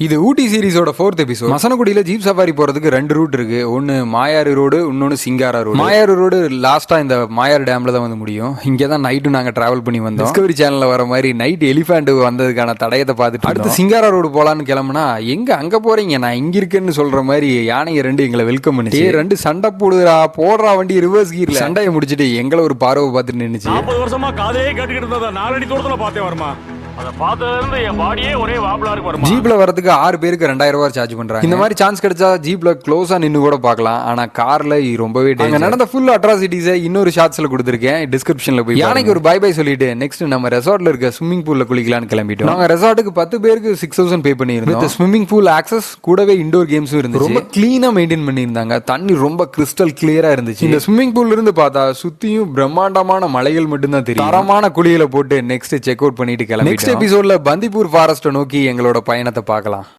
இது ஊட்டி சீரிஸோட 4th episode. மசனகுடியில jeep safari போறதுக்கு 2 root இருக்கு. ஒன்னு மாயாறு ரோடு, இன்னொன்னு சிங்காரா ரோடு. மாயாறு ரோடு லாஸ்டா இந்த மாயாறு டேம்ல தான் வந்து முடியும். இங்க தான் நைட்டு நாங்க டிராவல் பண்ணி வந்தோம். டிஸ்கவரி சேனல்ல வர மாதிரி நைட் எலிஃபண்ட் வந்ததுக்கான தடயத்தை பார்த்துட்டு அடுத்து சிங்காரா ரோடு போலான்னு கிளம்புனா, எங்க அங்க போறீங்க, நான் இங்க இருக்கேன்னு சொல்ற மாதிரி யானைங்க 2 எங்களை வெல்கம் பண்ணுச்சு. 2 சண்டை போடுறா, போடுறா வண்டி ரிவர்ஸ் கீர்ல. சண்டையை முடிச்சிட்டு எங்களை ஒரு பார்வை பார்த்துட்டு நின்னுச்சு. 40 வருஷமா காதையே கேட்டுக்கிட்டு இருந்ததா 4 அடி தூரத்துல பார்த்தே வருமா. அத பார்த்ததுல இருந்து என் பாடியே ஒரே வாப்லா இருக்கு வருமா. ஜீப்ல வரதுக்கு 6 பேருக்கு 2000 ரூபாய் சார்ஜ் பண்றாங்க. இந்த மாதிரி சான்ஸ் கிடைச்சா ஜீப்ல க்ளோஸா நின்னு கூட பார்க்கலாம். ஆனா கார்ல ரொம்பவே டேஞ்சர். நடந்த ஃபுல் அட்ராசிட்டிஸை இன்னொரு ஷார்ட்ஸ்ல கொடுத்திருக்கேன், டிஸ்கிரிப்ஷன்ல போய் யானைக்கு ஒரு பை பை சொல்லிட்டு நெக்ஸ்ட் நம்ம ரெசார்ட்ல இருக்க ஸ்விம்மிங் பூல்ல குளிக்கலாம்னு கிளம்பிட்டோம். நாங்க ரெசார்ட்டுக்கு 10 பேருக்கு 6000 பே பண்ணியிருந்தோம். வித் ஸ்விம்மிங் பூல் ஆக்சஸ் கூடவே இண்டோர் கேம்ஸும் இருந்துச்சு. ரொம்ப கிளீனா மெயின்டைன் பண்ணியிருந்தாங்க. தண்ணி ரொம்ப கிறிஸ்டல் கிளியரா இருந்துச்சு. இந்த ஸ்விம்மிங் பூல்ல இருந்து பார்த்தா சுத்தியும் பிரம்மாண்டமான மலைகள் மட்டும் தான் தெரியும். தரமான குளியல போட்டு நெக்ஸ்ட் செக் அவுட் பண்ணிட்டு கிளம்பி நெக்ஸ்ட் எபிசோட்ல பந்திப்பூர் ஃபாரஸ்ட்டை நோக்கி எங்களோட பயணத்தை பார்க்கலாம்.